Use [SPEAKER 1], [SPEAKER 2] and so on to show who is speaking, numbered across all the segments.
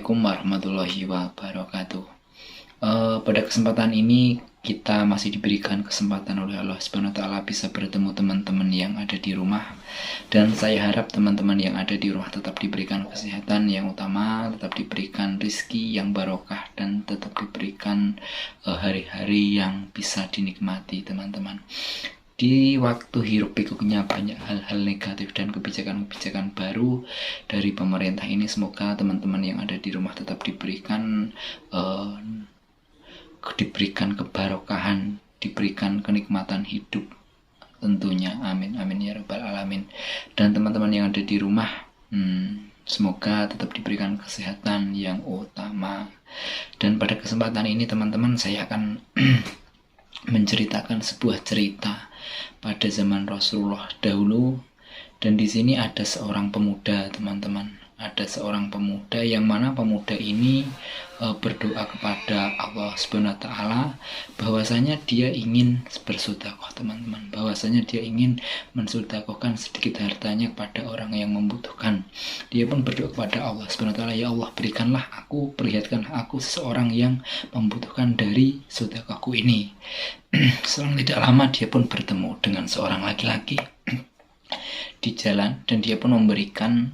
[SPEAKER 1] Assalamualaikum warahmatullahi wabarakatuh. Pada kesempatan ini kita masih diberikan kesempatan oleh Allah Subhanahu wa taala bisa bertemu teman-teman yang ada di rumah, dan saya harap teman-teman yang ada di rumah tetap diberikan kesehatan yang utama, tetap diberikan rezeki yang barokah, dan tetap diberikan hari-hari yang bisa dinikmati teman-teman. Di waktu hiruk pikuknya banyak hal-hal negatif dan kebijakan-kebijakan baru dari pemerintah ini, semoga teman-teman yang ada di rumah tetap diberikan kebarokahan, diberikan kenikmatan hidup tentunya, amin amin ya rabbal alamin. Dan teman-teman yang ada di rumah, semoga tetap diberikan kesehatan yang utama. Dan pada kesempatan ini teman-teman, saya akan menceritakan sebuah cerita pada zaman Rasulullah dahulu. Dan di sini ada seorang pemuda teman-teman, ada seorang pemuda yang mana pemuda ini berdoa kepada Allah Subhanahu wa taala bahwasanya dia ingin bersedekah teman-teman, bahwasanya dia ingin mensedekahkan sedikit hartanya kepada orang yang membutuhkan. Dia pun berdoa kepada Allah Subhanahu wa taala, ya Allah, berikanlah aku, perlihatkanlah aku seseorang yang membutuhkan dari sedekahku ini. Selang tidak lama dia pun bertemu dengan seorang laki-laki di jalan, dan dia pun memberikan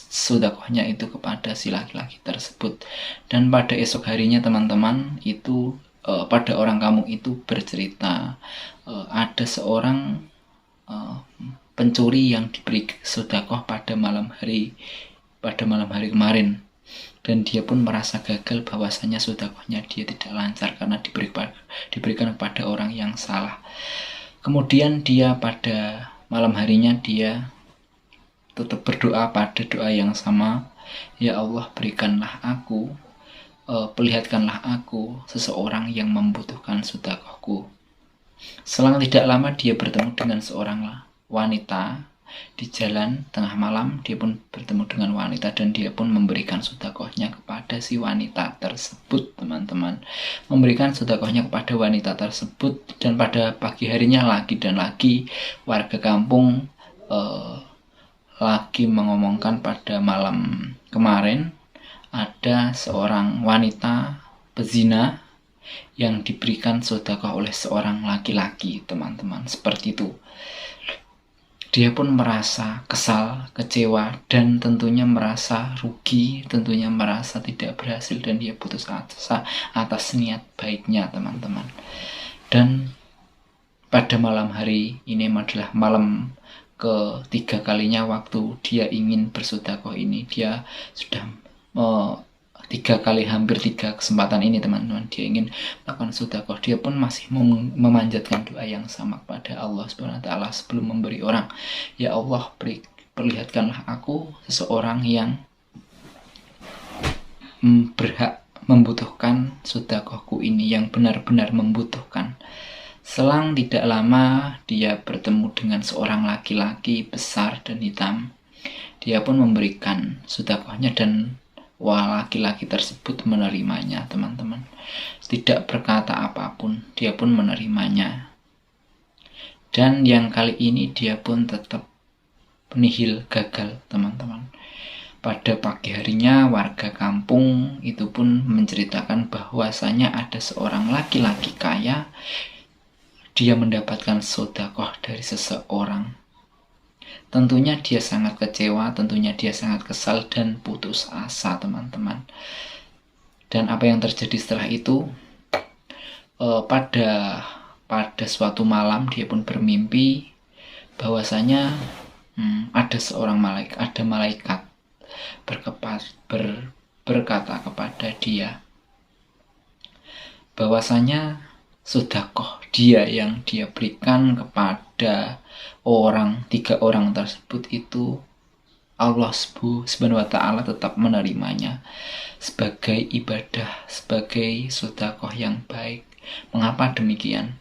[SPEAKER 1] sedekahnya itu kepada si laki-laki tersebut. Dan pada esok harinya teman-teman, itu pada orang kampung itu bercerita ada seorang pencuri yang diberi sedekah pada malam hari kemarin, dan dia pun merasa gagal bahwasanya sedekahnya dia tidak lancar karena diberikan kepada orang yang salah. Kemudian dia pada malam harinya dia tetap berdoa pada doa yang sama, ya Allah, berikanlah aku, perlihatkanlah aku seseorang yang membutuhkan sedekahku. Selang tidak lama dia bertemu dengan seorang wanita di jalan tengah malam. Dia pun bertemu dengan wanita dan dia pun memberikan sedekahnya kepada si wanita tersebut teman-teman, memberikan sedekahnya kepada wanita tersebut. Dan pada pagi harinya lagi dan lagi warga kampung lagi mengomongkan pada malam kemarin ada seorang wanita pezina yang diberikan sedekah oleh seorang laki-laki teman-teman, seperti itu. Dia pun merasa kesal, kecewa, dan tentunya merasa rugi, tentunya merasa tidak berhasil, dan dia putus asa atas niat baiknya teman-teman. Dan pada malam hari ini adalah malam ketiga kalinya waktu dia ingin bersedekah ini. Dia sudah hampir tiga kesempatan ini teman-teman, dia ingin melakukan sedekah. Dia pun masih memanjatkan doa yang sama kepada Allah Subhanahu wa taala sebelum memberi orang, ya Allah, perlihatkanlah aku seseorang yang berhak membutuhkan sedekahku ini, yang benar-benar membutuhkan. Selang tidak lama dia bertemu dengan seorang laki-laki besar dan hitam. Dia pun memberikan sedekahnya dan laki-laki tersebut menerimanya teman-teman. Tidak berkata apapun, dia pun menerimanya. Dan yang kali ini dia pun tetap nihil, gagal teman-teman. Pada pagi harinya warga kampung itu pun menceritakan bahwasanya ada seorang laki-laki kaya, dia mendapatkan sedekah dari seseorang. Tentunya dia sangat kecewa, tentunya dia sangat kesal dan putus asa teman-teman. Dan apa yang terjadi setelah itu, pada suatu malam dia pun bermimpi bahwasanya ada malaikat berkata kepada dia bahwasanya sedekah dia yang dia berikan kepada tiga orang tersebut itu, Allah Subhanahu wa taala tetap menerimanya sebagai ibadah, sebagai sedekah yang baik. Mengapa demikian?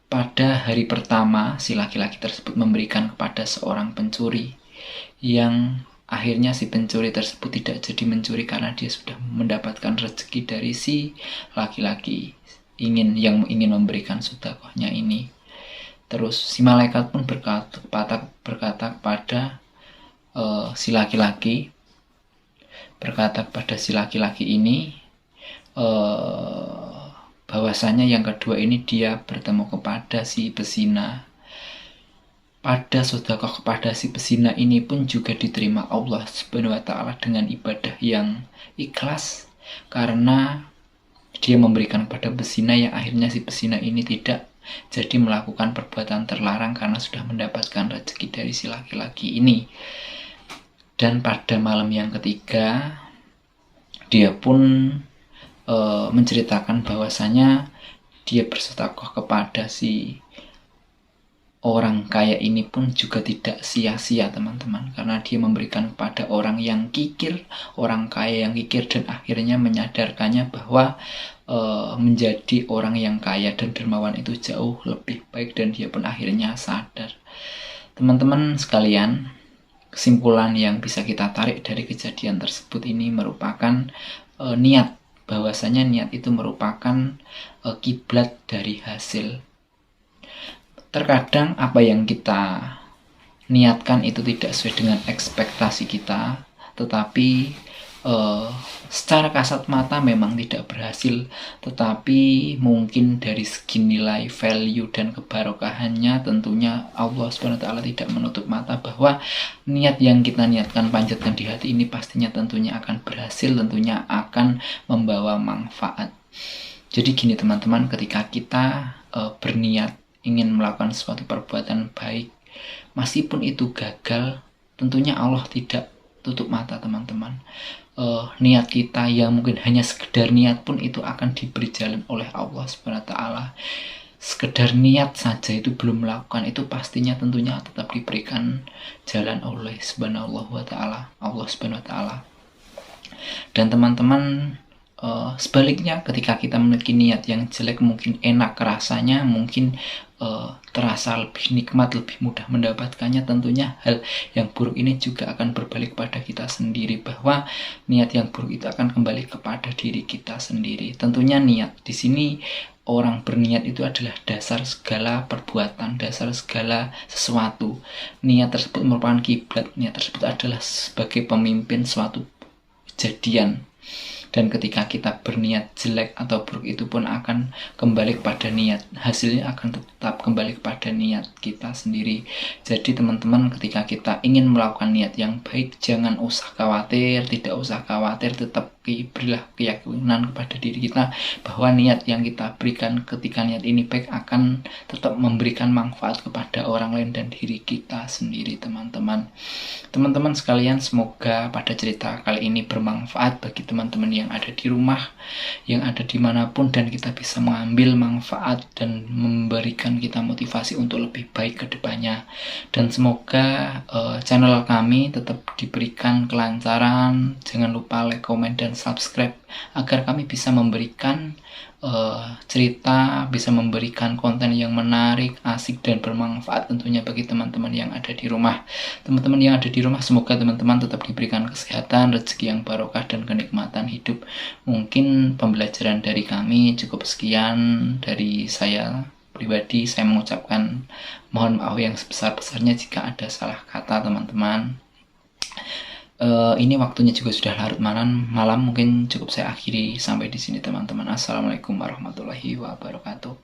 [SPEAKER 1] Pada hari pertama si laki-laki tersebut memberikan kepada seorang pencuri, yang akhirnya si pencuri tersebut tidak jadi mencuri karena dia sudah mendapatkan rezeki dari si laki-laki yang ingin memberikan sedekahnya ini. Terus si malaikat pun berkata kepada si laki-laki berkata kepada si laki-laki ini, bahwasanya yang kedua ini dia bertemu kepada si pezina. Pada sedekah kepada si pezina ini pun juga diterima Allah Subhanahu wa taala dengan ibadah yang ikhlas, karena dia memberikan kepada pezina yang akhirnya si pezina ini tidak jadi melakukan perbuatan terlarang karena sudah mendapatkan rezeki dari si laki-laki ini. Dan pada malam yang ketiga dia pun menceritakan bahwasanya dia bersedekah kepada si orang kaya ini pun juga tidak sia-sia teman-teman, karena dia memberikan kepada orang yang kikir, orang kaya yang kikir, dan akhirnya menyadarkannya bahwa menjadi orang yang kaya dan dermawan itu jauh lebih baik, dan dia pun akhirnya sadar. Teman-teman sekalian, kesimpulan yang bisa kita tarik dari kejadian tersebut ini merupakan niat, bahwasanya niat itu merupakan kiblat dari hasil. Terkadang apa yang kita niatkan itu tidak sesuai dengan ekspektasi kita, tetapi secara kasat mata memang tidak berhasil, tetapi mungkin dari segi nilai value dan kebarokahannya tentunya Allah SWT tidak menutup mata bahwa niat yang kita niatkan panjatkan di hati ini pastinya tentunya akan berhasil, tentunya akan membawa manfaat. Jadi gini teman-teman, ketika kita berniat ingin melakukan suatu perbuatan baik, meskipun itu gagal, tentunya Allah tidak tutup mata teman-teman. Niat kita yang mungkin hanya sekedar niat pun itu akan diberi jalan oleh Allah SWT. Sekedar niat saja itu belum melakukan, itu pastinya tentunya tetap diberikan jalan oleh Allah SWT. Dan teman-teman, sebaliknya ketika kita memiliki niat yang jelek, mungkin enak rasanya, mungkin terasa lebih nikmat, lebih mudah mendapatkannya, tentunya hal yang buruk ini juga akan berbalik pada kita sendiri, bahwa niat yang buruk itu akan kembali kepada diri kita sendiri. Tentunya niat di sini, orang berniat itu adalah dasar segala perbuatan, dasar segala sesuatu. Niat tersebut merupakan kiblat, niat tersebut adalah sebagai pemimpin suatu kejadian. Dan ketika kita berniat jelek atau buruk, itu pun akan kembali kepada niat. Hasilnya akan tetap kembali kepada niat kita sendiri. Jadi teman-teman, ketika kita ingin melakukan niat yang baik, jangan usah khawatir, tidak usah khawatir, tetap berilah keyakinan kepada diri kita bahwa niat yang kita berikan ketika niat ini baik akan tetap memberikan manfaat kepada orang lain dan diri kita sendiri teman-teman. Teman-teman sekalian, semoga pada cerita kali ini bermanfaat bagi teman-teman yang ada di rumah, yang ada dimanapun, dan kita bisa mengambil manfaat dan memberikan kita motivasi untuk lebih baik ke depannya. Dan semoga channel kami tetap diberikan kelancaran. Jangan lupa like, komen, dan subscribe agar kami bisa memberikan cerita, bisa memberikan konten yang menarik, asik, dan bermanfaat tentunya bagi teman-teman yang ada di rumah. Teman-teman yang ada di rumah, semoga teman-teman tetap diberikan kesehatan, rezeki yang barokah, dan kenikmatan hidup. Mungkin pembelajaran dari kami cukup sekian. Dari saya pribadi, saya mengucapkan mohon maaf yang sebesar-besarnya jika ada salah kata teman-teman. Ini waktunya juga sudah larut malam, mungkin cukup saya akhiri sampai di sini teman-teman. Assalamualaikum warahmatullahi wabarakatuh.